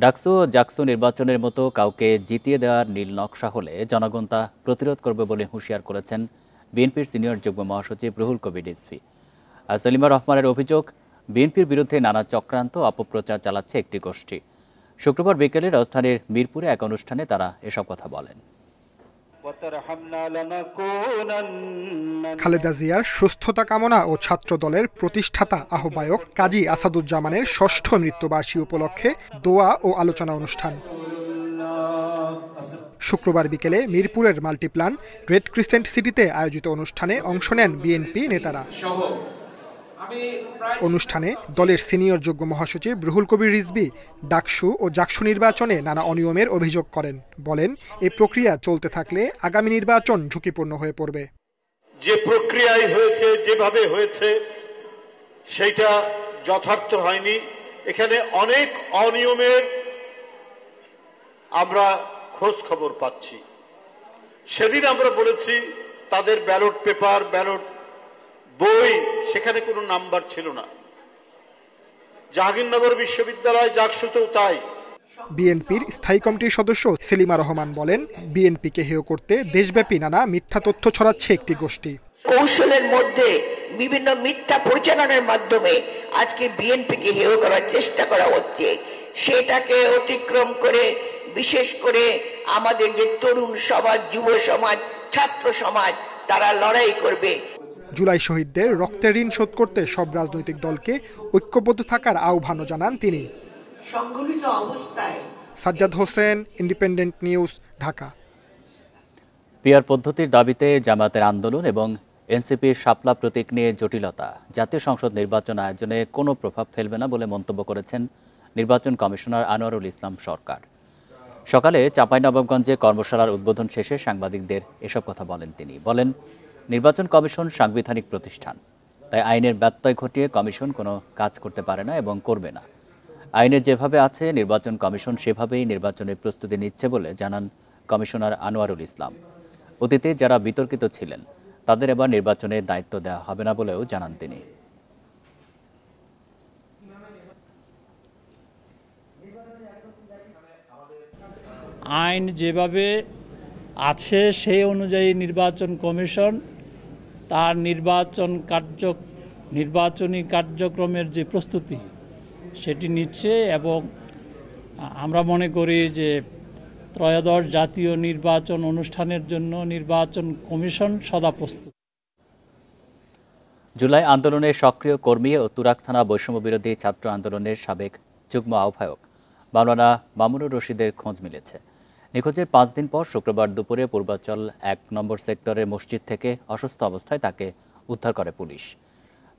ডাকসু ও জাকসু নির্বাচনের মতো কাউকে জিতিয়ে দেওয়ার নীল নকশা হলে জনগণ তা প্রতিরোধ করবে বলে হুঁশিয়ার করেছেন বিএনপির সিনিয়র যুগ্ম মহাসচিব রুহুল কবির রিজভী। আর সেলিমা রহমানের অভিযোগ, বিএনপির বিরুদ্ধে নানা চক্রান্ত অপপ্রচার চালাচ্ছে একটি গোষ্ঠী। শুক্রবার বিকেলে রাজধানীর মিরপুরে এক অনুষ্ঠানে তারা এসব কথা বলেন। খালেদা জিয়ার সুস্থতা কামনা ও ছাত্র দলের প্রতিষ্ঠাতা আহ্বায়ক কাজী আসাদুজ্জামানের ষষ্ঠ মৃত্যুবার্ষিকী উপলক্ষে দোয়া ও আলোচনা অনুষ্ঠান শুক্রবার বিকেলে মিরপুরের মাল্টিপ্লান রেড ক্রিসেন্ট সিটিতে আয়োজিত অনুষ্ঠানে অংশ নেন বিএনপি নেতারা। অনুষ্ঠানে দলের সিনিয়র যুগ্ম মহাসচিব রুহুল কবির রিজভী ডাকসু ও জাকসু নির্বাচনে নানা অনিয়মের অভিযোগ করেন। বলেন, এই প্রক্রিয়া চলতে থাকলে আগামী নির্বাচন ঝুঁকিপূর্ণ হয়ে পড়বে। যে প্রক্রিয়ায় হয়েছে, যেভাবে হয়েছে, সেটা যথার্থ হয়নি। এখানে অনেক অনিয়মের আমরা খোঁজ খবর পাচ্ছি। সেদিন আমরা বলেছি তাদের ব্যালট পেপার, ব্যালট বই, সেখানে কোনো নাম্বার ছিল না। জাহাঙ্গীরনগর বিশ্ববিদ্যালয় জাকসুতেও তাই। বিএনপির স্থায়ী কমিটির সদস্য সেলিমা রহমান বলেন, বিএনপিকে হেয় করতে দেশব্যাপী নানা মিথ্যা তথ্য ছড়াচ্ছে একটি গোষ্ঠী। কৌশলের মধ্যে বিভিন্ন মিথ্যা পরিচালনার মাধ্যমে আজকে বিএনপিকে হেয় করার চেষ্টা করা হচ্ছে। সেটাকে অতিক্রম করে বিশেষ করে আমাদের যে তরুণ সমাজ, যুব সমাজ, ছাত্র সমাজ, তারা লড়াই করবে। জুলাই শহীদদের রক্তের ঋণ শোধ করতে সব রাজনৈতিক দলকে ঐক্যবদ্ধ থাকার আহ্বানও জানান তিনি। সংগঠিত অবস্থায় Sajjad Hossain, independent news, Dhaka. PR পদ্ধতির দাবিতে জামায়াতের আন্দোলন এবং এনসিপির শাপলা প্রতীক নিয়ে জটিলতা জাতীয় সংসদ নির্বাচন আয়োজনে কোনো প্রভাব ফেলবে না বলে মন্তব্য করেছেন নির্বাচন কমিশনার আনোয়ারুল ইসলাম সরকার। সকালে চাঁপাইনবাবগঞ্জে কর্মশালার উদ্বোধন শেষে সাংবাদিকদের এসব কথা বলেন তিনি। বলেন, নির্বাচন কমিশন সাংবিধানিক প্রতিষ্ঠান, তাই আইনের ব্যত্যয় ঘটিয়ে কমিশন কোনো কাজ করতে পারে না এবং করবে না। আইনে যেভাবে আছে নির্বাচন কমিশন সেভাবেই নির্বাচনের প্রস্তুতি নিচ্ছে বলে জানান কমিশনার আনোয়ারুল ইসলাম। অতীতে যারা বিতর্কিত ছিলেন তাদের এবার নির্বাচনের দায়িত্ব দেওয়া হবে না বলেও জানান তিনি। আইন যেভাবে আছে সেই অনুযায়ী নির্বাচন কমিশন তার নির্বাচনী কার্যক্রমের যে প্রস্তুতি সেটি নিচ্ছে এবং আমরা মনে করি যে ত্রয়োদশ জাতীয় নির্বাচন অনুষ্ঠানের জন্য নির্বাচন কমিশন সদা প্রস্তুত। জুলাই আন্দোলনের সক্রিয় কর্মী ও তুরাগ থানা বৈষম্য বিরোধী ছাত্র আন্দোলনের সাবেক যুগ্ম আহ্বায়ক মাওলানা মামুনুর রশিদের খোঁজ মিলেছে। নিখোঁজের 5 দিন পর শুক্রবার দুপুরে পূর্বাচল 1 নম্বর সেক্টরের মসজিদ থেকে অসুস্থ অবস্থায় তাকে উদ্ধার করে পুলিশ।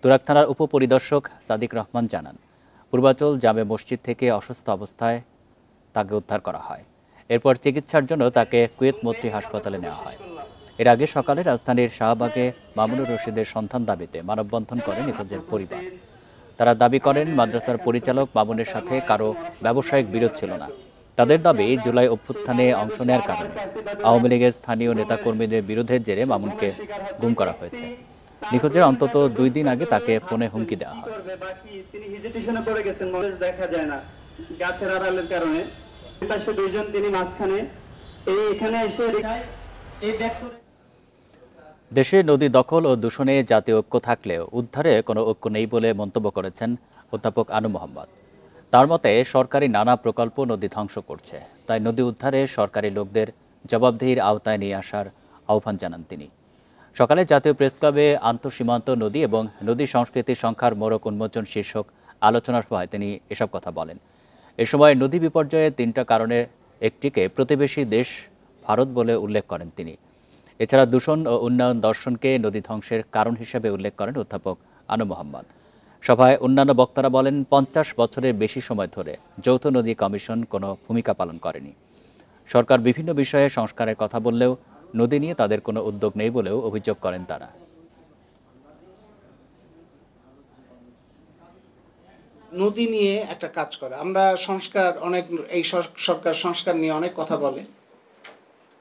তুরাগ থানার উপপরিদর্শক সাদিক রহমান জানান, পূর্বাচল জামে মসজিদ থেকে অসুস্থ অবস্থায় তাকে উদ্ধার করা হয়। এরপর চিকিৎসার জন্য তাকে কুয়েত মৈত্রী হাসপাতালে নেওয়া হয়। এর আগে সকালে রাজধানীর শাহবাগে মামুনুর রশিদের সন্ধান দাবিতে মানববন্ধন করে নিখোঁজের পরিবার। তারা দাবি করেন, মাদ্রাসার পরিচালক মামুনের সাথে কারো ব্যবসায়িক বিরোধ ছিল না। তাদের দাবি, জুলাই অভ্যুত্থানে অংশ নেওয়ার কারণে আওয়ামী লীগের স্থানীয় নেতাকর্মীদের বিরোধের জেরে মামুনকে গুম করা হয়েছে। নিখোঁজের অন্তত 2 দিন আগে তাকে ফোনে হুমকি দেওয়া হয়। দেশে নদী দখল ও দূষণে জাতীয় ঐক্য থাকলেও উদ্ধারে কোনো ঐক্য নেই বলে মন্তব্য করেছেন অধ্যাপক আনু মোহাম্মদ। তার মতে, সরকারি নানা প্রকল্প নদী ধ্বংস করছে, তাই নদী উদ্ধারে সরকারি লোকদের জবাবদিহির আওতায় নিয়ে আসার আহ্বান জানান তিনি। সকালে জাতীয় প্রেসক্লাবে আন্তঃসীমান্ত নদী এবং নদী সংস্কৃতি সংখ্যার মোড়ক উন্মোচন শীর্ষক আলোচনা সভায় তিনি এসব কথা বলেন। এ সময় নদী বিপর্যয়ের 3টা কারণের একটিকে প্রতিবেশী দেশ ভারত বলে উল্লেখ করেন তিনি। এছাড়া দূষণ ও উন্নয়ন দর্শনকে নদী ধ্বংসের কারণ হিসেবে উল্লেখ করেন অধ্যাপক আনু মোহাম্মদ। সভায় অন্যান্য বক্তারা বলেন, 50 বছরের বেশি সময় ধরে যৌথ নদী কমিশন কোনো ভূমিকা পালন করেনি। সরকার বিভিন্ন বিষয়ে সংস্কারের কথা বললেও নদী নিয়ে তাদের কোনো উদ্যোগ নেই বলেও অভিযোগ করেন তারা। নদী নিয়ে একটা কাজ করে, আমরা সংস্কার এই সরকার সংস্কার নিয়ে অনেক কথা বলে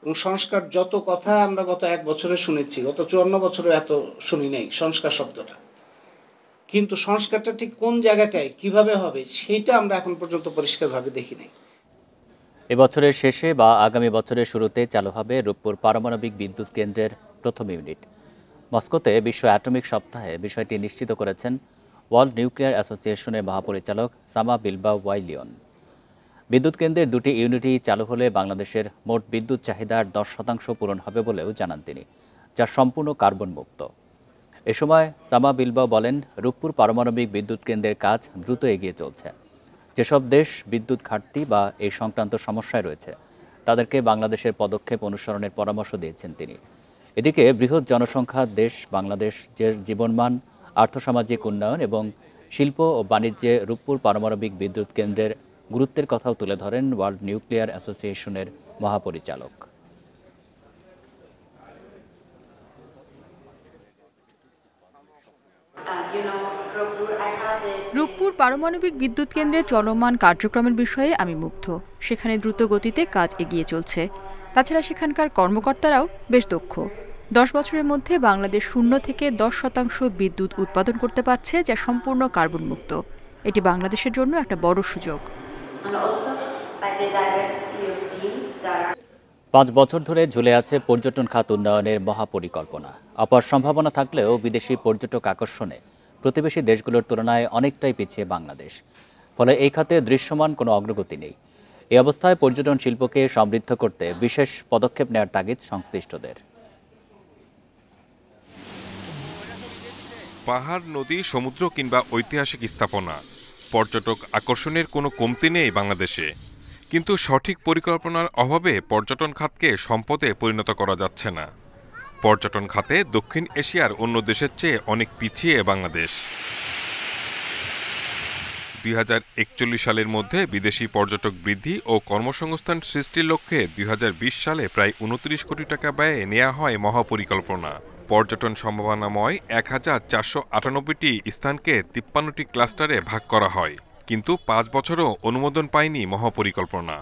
এবং সংস্কার যত কথা আমরা গত 1 বছরে শুনেছি, গত 54 বছরে এত শুনি নাই সংস্কার শব্দটা। কিন্তু সংস্কারটা ঠিক কোন জায়গাটায় কিভাবে হবে সেটা আমরা এখন পর্যন্ত পরিষ্কারভাবে দেখি নাই। এবছরের শেষে বা আগামী বছরের শুরুতে চালু হবে রূপপুর পারমাণবিক বিদ্যুৎ কেন্দ্রের প্রথম ইউনিট। মস্কোতে বিশ্ব অ্যাটমিক সপ্তাহে বিষয়টি নিশ্চিত করেছেন ওয়ার্ল্ড নিউক্লিয়ার অ্যাসোসিয়েশনের মহাপরিচালক সামা বিলবাও ওয়াইলিয়ন। বিদ্যুৎ কেন্দ্রের দুটি ইউনিটই চালু হলে বাংলাদেশের মোট বিদ্যুৎ চাহিদার 10% পূরণ হবে বলেও জানান তিনি, যা সম্পূর্ণ কার্বন মুক্ত। এ সময় সামা বিলবাও বলেন, রূপপুর পারমাণবিক বিদ্যুৎ কেন্দ্রের কাজ দ্রুত এগিয়ে চলছে। যেসব দেশ বিদ্যুৎ ঘাটতি বা এই সংক্রান্ত সমস্যায় রয়েছে তাদেরকে বাংলাদেশের পদক্ষেপ অনুসরণের পরামর্শ দিয়েছেন তিনি। এদিকে বৃহৎ জনসংখ্যার দেশ বাংলাদেশের জীবনমান, আর্থসামাজিক উন্নয়ন এবং শিল্প ও বাণিজ্যে রূপপুর পারমাণবিক বিদ্যুৎ কেন্দ্রের গুরুত্বের কথাও তুলে ধরেন ওয়ার্ল্ড নিউক্লিয়ার অ্যাসোসিয়েশনের মহাপরিচালক। রূপপুর পারমাণবিক বিদ্যুৎ কেন্দ্রের চলমান কার্যক্রমের বিষয়ে আমি মুগ্ধ। সেখানে দ্রুত গতিতে কাজ এগিয়ে চলছে। তাছাড়া সেখানকার কর্মকর্তারাও বেশ দক্ষ। 10 বছরের মধ্যে বাংলাদেশ 0 থেকে 10% বিদ্যুৎ উৎপাদন করতে পারছে, যা সম্পূর্ণ কার্বন মুক্ত। এটি বাংলাদেশের জন্য একটা বড় সুযোগ। 5 বছর ধরে ঝুলে আছে পর্যটন খাত উন্নয়নের মহাপরিকল্পনা। অপার সম্ভাবনা থাকলেও বিদেশি পর্যটক আকর্ষণে প্রতিবেশী দেশগুলোর তুলনায় অনেকটাই পিছিয়ে বাংলাদেশ। ফলে এই খাতে দৃশ্যমান কোনো অগ্রগতি নেই। এই অবস্থায় পর্যটন শিল্পকে সমৃদ্ধ করতে বিশেষ পদক্ষেপ নেওয়ার তাগিদ সংশ্লিষ্টদের। পাহাড়, নদী, সমুদ্র কিংবা ঐতিহাসিক স্থাপনা, পর্যটক আকর্ষণের কোনো কমতি নেই বাংলাদেশে। কিন্তু সঠিক পরিকল্পনার অভাবে পর্যটন খাতকে সম্পদে পরিণত করা যাচ্ছে না। পর্যটন খাতে দক্ষিণ এশিয়ার অন্য দেশের চেয়ে অনেক পিছিয়ে বাংলাদেশ। 2041 সালের মধ্যে বিদেশি পর্যটক বৃদ্ধি ও কর্মসংস্থান সৃষ্টির লক্ষ্যে 2020 সালে প্রায় 29 কোটি টাকা ব্যয়ে নেওয়া হয় মহাপরিকল্পনা। পর্যটন সম্ভাবনাময় 1498টি স্থানকে 53টি ক্লাস্টারে ভাগ করা হয়, কিন্তু 5 বছরও অনুমোদন পায়নি মহাপরিকল্পনা।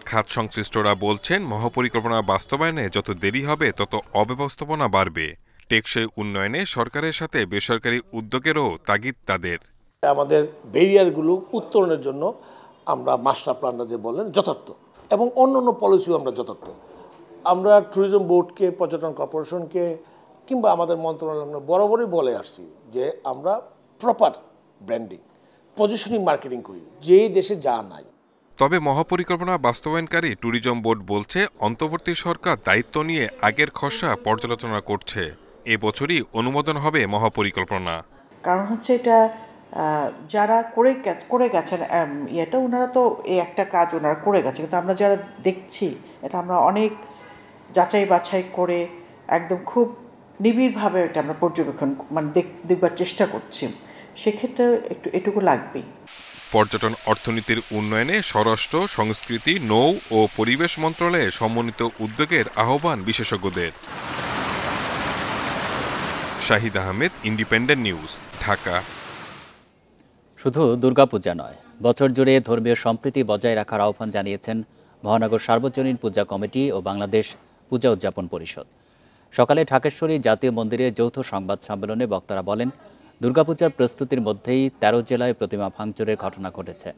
খাত সংশ্লিষ্টরা বলছেন, মহাপরিকল্পনা বাস্তবায়নে যত দেরি হবে তত অব্যবস্থাপনা বাড়বে। টেকসই উন্নয়নে সরকারের সাথে বেসরকারি উদ্যোগেরও তাগিদ তাদের। আমাদের ব্যারিয়ারগুলো উত্তরণের জন্য আমরা মাস্টার প্ল্যানটা যে বলেন যথার্থ, এবং অন্য পলিসিও আমরা যথার্থ। আমরা ট্যুরিজম বোর্ডকে, পর্যটন কর্পোরেশনকে কিংবা আমাদের মন্ত্রণালয় আমরা বরাবরই বলে আসছি যে আমরা প্রপার ব্র্যান্ডিং, পজিশনিং, মার্কেটিং করি, যেই দেশে যা নাই। তবে মহাপরিকল্পনা বাস্তবায়নকারী ট্যুরিজম বোর্ড বলছে, অন্তর্বর্তী সরকার দায়িত্ব নিয়ে আগের খসড়া পর্যালোচনা করছে। এবছরই অনুমোদন হবে মহাপরিকল্পনা। কারণ হচ্ছে এটা যারা করে গেছেন এটা, ওনারা তো এই একটা কাজ ওনারা করে গেছে, কিন্তু আমরা যারা দেখছি এটা আমরা অনেক যাচাই বাছাই করে একদম খুব নিবিড়ভাবে এটা আমরা পর্যবেক্ষণ দেখবার চেষ্টা করছি। সেক্ষেত্রে এটুকু লাগবেই। পর্যটন অর্থনীতির উন্নয়নে স্বরাষ্ট্র, সংস্কৃতি, নৌ ও পরিবেশ মন্ত্রণালয়ে সমন্বিত উদ্যোগের আহ্বান বিশেষজ্ঞদের। Shahid Ahmed, independent news, Dhaka. শুধু দুর্গাপূজা নয়, বছর জুড়ে ধর্মীয় সম্প্রীতি বজায় রাখার আহ্বান জানিয়েছেন মহানগর সার্বজনীন পূজা কমিটি ও বাংলাদেশ পূজা উদযাপন পরিষদ। সকালে ঢাকেশ্বরী জাতীয় মন্দিরে যৌথ সংবাদ সম্মেলনে বক্তারা বলেন, দুর্গাপূজার প্রস্তুতির মধ্যেই 13 জেলায় প্রতিমা ভাঙচুরের ঘটনা ঘটেছে।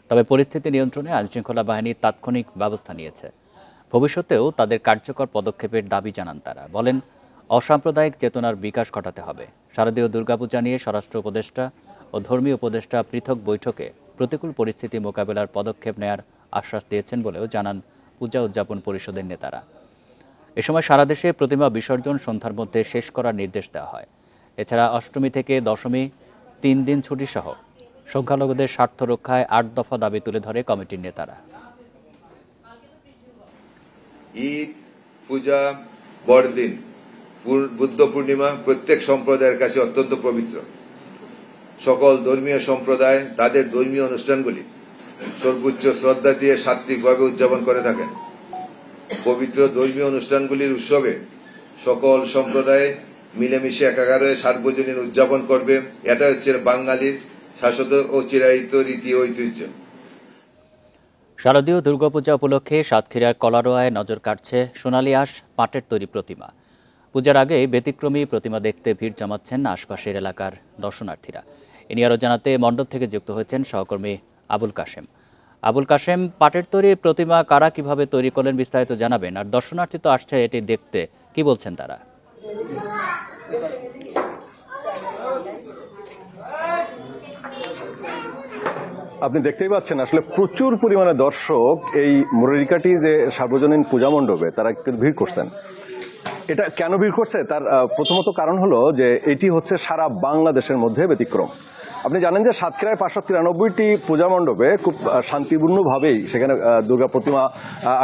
তবে পরিস্থিতি নিয়ন্ত্রণে আইনশৃঙ্খলা বাহিনী তাৎক্ষণিক ব্যবস্থা নিয়েছে। ভবিষ্যতেও তাদের কার্যকর পদক্ষেপের দাবি জানান তারা। বলেন, অসাম্প্রদায়িক চেতনার বিকাশ ঘটাতে হবে। শারদীয় দুর্গাপূজা নিয়ে স্বরাষ্ট্র উপদেষ্টা ও ধর্মীয় উপদেষ্টা পৃথক বৈঠকে প্রতিকূল পরিস্থিতি মোকাবেলার পদক্ষেপ নেয়ার আশ্বাস দিয়েছেন বলেও জানান পূজা উদযাপন পরিষদের নেতারা। এ সময় সারা দেশে প্রতিমা বিসর্জন সন্ধ্যার মধ্যে শেষ করার নির্দেশ দেওয়া হয়। এছাড়া অষ্টমী থেকে দশমী 3 দিন ছুটি সহ সংখ্যালঘুদের স্বার্থ রক্ষায় 8 দফা দাবি তুলে ধরে কমিটির নেতারা। ঈদ, পূজা, বড়দিন, বুদ্ধ পূর্ণিমা প্রত্যেক সম্প্রদায়ের কাছে অত্যন্ত পবিত্র। সকল ধর্মীয় সম্প্রদায় তাদের ধর্মীয় অনুষ্ঠানগুলি সর্বোচ্চ শ্রদ্ধা দিয়ে সাত্ত্বিকভাবে উদযাপন করে থাকেন। পবিত্র ধর্মীয় অনুষ্ঠানগুলির উৎসবে সকল সম্প্রদায় মিলেমিশে একাকার হয়ে সার্বজনীন উদযাপন করবে। এটা হচ্ছে বাঙালির শাশ্বত ও চিরায়িত রীতি ঐতিহ্য। শারদীয় দুর্গাপূজা উপলক্ষে সাতক্ষীরার কলারোয়ায় নজর কাটছে সোনালী আঁশ পাটের তৈরি প্রতিমা। পূজার আগে ব্যতিক্রমী প্রতিমা দেখতে ভিড় জমাচ্ছেন আশপাশের এলাকার দর্শনার্থীরা। এ নিয়ে আরও জানাতে মণ্ডপ থেকে যুক্ত হয়েছেন সহকর্মী আবুল কাশেম। আবুল কাশেম, পাটের তৈরি প্রতিমা কারা কিভাবে তৈরি করলেন বিস্তারিত জানাবেন। আর দর্শনার্থী তো আসছে এটি দেখতে, কি বলছেন তারা? আপনি দেখতেই পাচ্ছেন আসলে প্রচুর পরিমাণে দর্শক এই মুরারিকাটি যে সার্বজনীন পূজা মণ্ডপে তারা ভিড় করছেন। এটা কেন ভিড় করছে তার প্রথমত কারণ হলো যে এটি হচ্ছে সারা বাংলাদেশের মধ্যে ব্যতিক্রম। আপনি জানেন যে সাতক্ষীরায় 593টি পূজা মণ্ডপে খুব শান্তিপূর্ণভাবেই সেখানে দুর্গা প্রতিমা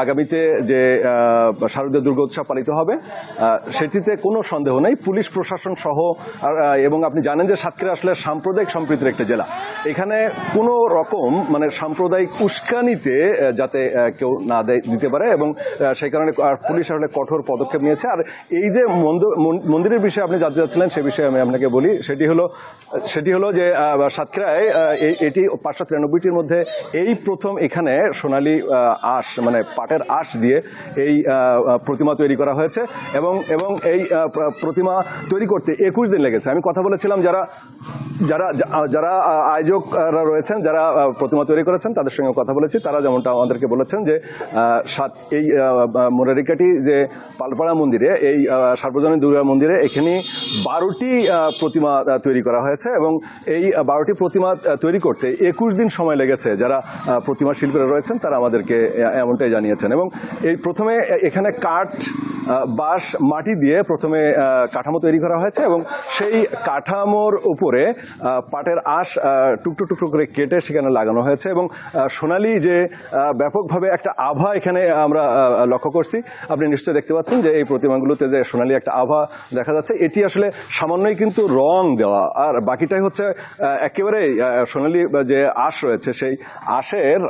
আগামীতে যে শারদীয় দুর্গা উৎসব পালিত হবে সেটিতে কোনো সন্দেহ নেই। পুলিশ প্রশাসন সহ এবং আপনি জানেন যে সাতক্ষীরা আসলে সাম্প্রদায়িক সম্প্রীতির একটা জেলা। এখানে কোনো রকম মানে সাম্প্রদায়িক উস্কানিতে যাতে কেউ না দিতে পারে এবং সেই কারণে পুলিশ আসলে কঠোর পদক্ষেপ নিয়েছে। আর এই যে মন্দিরের বিষয়ে আপনি জানতে চাচ্ছিলেন সে বিষয়ে আমি আপনাকে বলি। সেটি হলো যে সাতক্ষীরায় এটি 593টির মধ্যে এই প্রথম এখানে সোনালী আঁশ মানে পাটের আঁশ দিয়ে এই প্রতিমা তৈরি করা হয়েছে এবং এই প্রতিমা তৈরি করতে 21 দিন লেগেছে। আমি কথা বলেছিলাম যারা আয়োজকরা রয়েছেন, যারা প্রতিমা তৈরি করেছেন তাদের সঙ্গে কথা বলেছি। তারা যেমনটা আমাদেরকে বলেছেন যে এই মুরারিকাটি যে পালপাড়া মন্দিরে এই সার্বজনীন দুর্গা মন্দিরে এখানে 12টি প্রতিমা তৈরি করা হয়েছে এবং এই 12টি প্রতিমা তৈরি করতে 21 দিন সময় লেগেছে। যারা প্রতিমা শিল্পীরা রয়েছেন তারা আমাদেরকে এমনটাই জানিয়েছেন। এবং এই প্রথমে এখানে কাঠ, বাঁশ, মাটি দিয়ে প্রথমে কাঠামো তৈরি করা হয়েছে এবং সেই কাঠামোর উপরে পাটের আঁশ টুকরো টুকরো করে কেটে সেখানে লাগানো হয়েছে এবং সোনালী যে ব্যাপকভাবে একটা আভা এখানে আমরা লক্ষ্য করছি। আপনি নিশ্চয়ই দেখতে পাচ্ছেন যে এই প্রতিমাগুলোতে যে সোনালী একটা আভা দেখা যাচ্ছে। এটি আসলে সামান্যই কিন্তু রং দেওয়া, আর বাকিটাই হচ্ছে একেবারে সোনালী যে আঁশ রয়েছে সেই আঁশের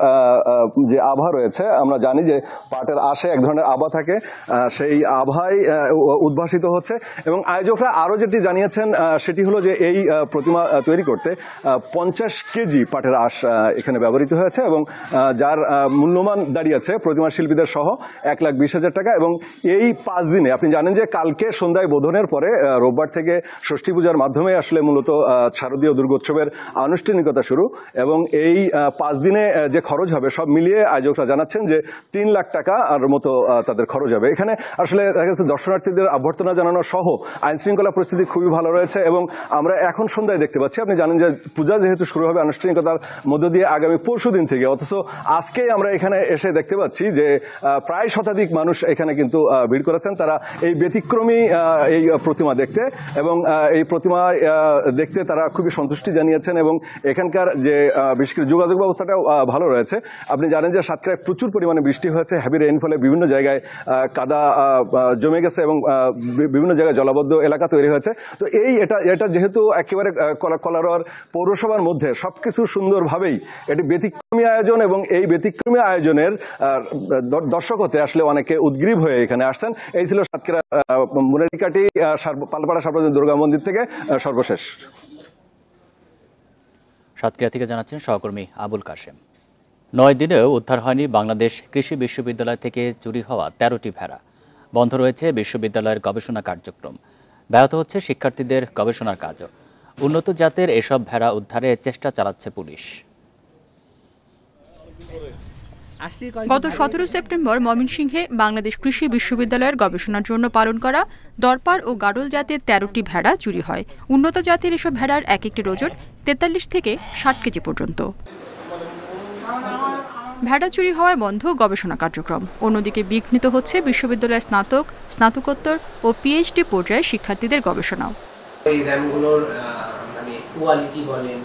যে আভা রয়েছে। আমরা জানি যে পাটের আঁশে এক ধরনের আভা থাকে, সেই আভাই উদ্ভাসিত হচ্ছে। এবং আয়োজকরা আরও যেটি জানিয়েছেন সেটি হলো যে এই প্রতিমা তৈরি করতে 50 কেজি পাটের আঁশ এখানে ব্যবহৃত হয়েছে এবং যার মূল্যমান দাঁড়িয়েছে প্রতিমা শিল্পীদের সহ 1,20,000 টাকা। এবং এই 5 দিনে আপনি জানেন যে কালকে সন্ধ্যায় বোধনের পরে রোববার থেকে ষষ্ঠী পূজার মাধ্যমে আসলে মূলত শারদীয় দুর্গোৎসবের আনুষ্ঠানিকতা শুরু এবং এই 5 দিনে যে খরচ হবে সব মিলিয়ে আয়োজকরা জানাচ্ছেন যে 3 লাখ টাকা আর মতো তাদের খরচ হবে। এখানে আসলে দেখা যাচ্ছে দর্শনার্থীদের অভ্যর্থনা জানানো সহ আইন শৃঙ্খলা পরিস্থিতি খুবই ভালো রয়েছে এবং আমরা এখন সন্ধ্যায় দেখতে পাচ্ছি, আপনি জানেন যে পূজা যেহেতু শুরু হবে আনুষ্ঠানিকতার মধ্য দিয়ে আগামী পরশু দিন থেকে, অথচ আজকেই আমরা এখানে এসে দেখতে পাচ্ছি যে প্রায় শতাধিক মানুষ এখানে কিন্তু ভিড় করেছেন। তারা এই ব্যতিক্রমী এই প্রতিমা দেখতে এবং এই প্রতিমা দেখতে তারা খুবই সন্তুষ্টি জানিয়েছেন এবং এখানকার যে বিশেষ করে যোগাযোগ ব্যবস্থাটাও ভালো রয়েছে। আপনি জানেন যে সাতক্ষীরায় প্রচুর পরিমাণে বৃষ্টি হয়েছে, হ্যাভি রেইনফলে বিভিন্ন জায়গায় কাদা জমে গেছে এবং বিভিন্ন জায়গায় জলাবদ্ধ এলাকা তৈরি হয়েছে। তো এটা যেহেতু একেবারে কলারোয়ার পৌরসভার মধ্যে সবকিছু সুন্দরভাবেই এটি ব্যতিক্রমী আয়োজন এবং এই ব্যতিক্রমী আয়োজনের দর্শক হতে আসলে অনেকে উদ্গ্রীব হয়ে এখানে আসছেন। এই ছিল সাতক্ষীরা মুরারিকাটি পালপাড়া সার্বজনীন দুর্গা মন্দির থেকে সর্বশেষ। সাতক্ষীরা থেকে জানাচ্ছেন সহকর্মী আবুল কাশেম। 9 দিনেও উদ্ধার হয়নি বাংলাদেশ কৃষি বিশ্ববিদ্যালয় থেকে চুরি হওয়া 13টি ভেড়া। বন্ধ রয়েছে বিশ্ববিদ্যালয়ের গবেষণা কার্যক্রম, ব্যাহত হচ্ছে শিক্ষার্থীদের গবেষণার কাজও। উন্নত জাতের এসব ভেড়া উদ্ধারে চেষ্টা চালাচ্ছে পুলিশ। গত 17 সেপ্টেম্বর ময়মনসিংহে বাংলাদেশ কৃষি বিশ্ববিদ্যালয়ের গবেষণার জন্য পালন করা দরপার ও গাড়ল জাতের 13টি ভেড়া চুরি হয়। উন্নত জাতের এসব ভেড়ার এক একটির ওজন 43 থেকে 60 কেজি পর্যন্ত। ভেড়া চুরি হওয়ায় বন্ধ গবেষণা কার্যক্রম। অন্যদিকে বিঘ্নিত হচ্ছে বিশ্ববিদ্যালয়ের স্নাতক, স্নাতকোত্তর ও পিএইচডি পর্যায়ে শিক্ষার্থীদের গবেষণাও। এই র্যামগুলোর মানে কোয়ালিটি বলেন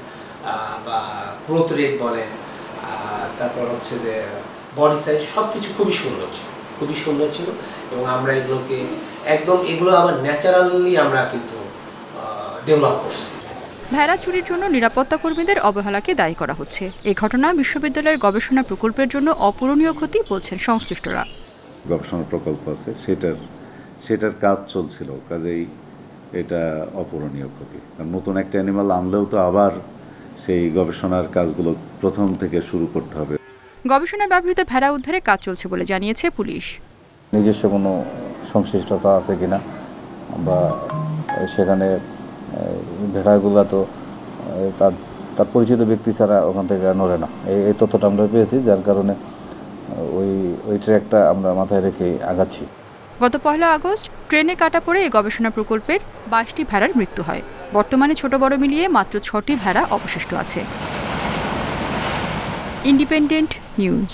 বা গ্রোথ রেট বলেন, তারপর হচ্ছে যে বডি সাইজ সবকিছু খুবই সুন্দর ছিল এবং আমরা এগুলোকে এগুলো আবার ন্যাচারালি আমরা কিন্তু ডেভেলপ করছি। ভেড়া চুরির জন্য নিরাপত্তা কর্মীদের অবহেলাকে দায়ী করা হচ্ছে। এই ঘটনা বিশ্ববিদ্যালয়ের গবেষণা প্রকল্পের জন্য অপূরণীয় ক্ষতি বলছেন সংশ্লিষ্টরা। গবেষণা প্রকল্প আছে সেটার কাজ চলছিল, কাজেই এটা অপূরণীয় ক্ষতি। নতুন একটা অ্যানিমাল আনলেও তো আবার সেই গবেষণার কাজগুলো প্রথম থেকে শুরু করতে হবে। গবেষণায় ব্যবহৃত ভেড়া উদ্ধারে কাজ চলছে বলে জানিয়েছে পুলিশ। নিজস্ব কোনো সংশ্লিষ্টতা আছে কিনা বা সেখানে ভেড়াগুলো তো তার তার পরিচিত ব্যক্তি ছাড়া ওখান থেকে নড়ে না। এই তথ্যটা আমরা পেয়েছি, যার কারণে ওই ট্র্যাকটা আমরা মাথায় রেখে আগাচ্ছি। গত 1 আগস্ট ট্রেনে কাটা পড়ে এই গবেষণা প্রকল্পের 22টি ভেড়ার মৃত্যু হয়। বর্তমানে ছোট বড় মিলিয়ে মাত্র 6টি ভেড়া অবশিষ্ট আছে। Independent news.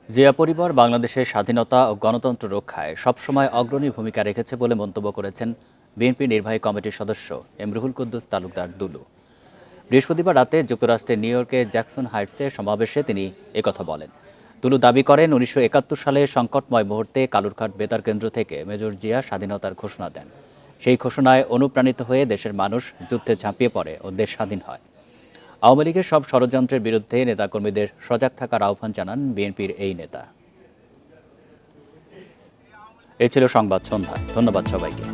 জিয়া পরিবার বাংলাদেশের স্বাধীনতা ও গণতন্ত্র রক্ষায় সবসময় অগ্রণী ভূমিকা রেখেছে বলে মন্তব্য করেছেন বিএনপি নির্বাহী কমিটির সদস্য এম রুহুল কুদ্দুস তালুকদার দুলু। বৃহস্পতিবার রাতে যুক্তরাষ্ট্রের নিউ ইয়র্কের জ্যাকসন হাইটসে সমাবেশে তিনি একথা বলেন। দুলু দাবি করেন 1971 সালে সংকটময় মুহূর্তে কালুরঘাট বেতার কেন্দ্র থেকে মেজর জিয়া স্বাধীনতার ঘোষণা দেন। সেই ঘোষণায় অনুপ্রাণিত হয়ে দেশের মানুষ যুদ্ধে ঝাঁপিয়ে পড়ে ও দেশ স্বাধীন হয়। আওয়ামী লীগের সব ষড়যন্ত্রের বিরুদ্ধে নেতাকর্মীদের সজাগ থাকার আহ্বান জানান বিএনপির এই নেতা। এই ছিল সংবাদ সন্ধ্যা। ধন্যবাদ সবাইকে।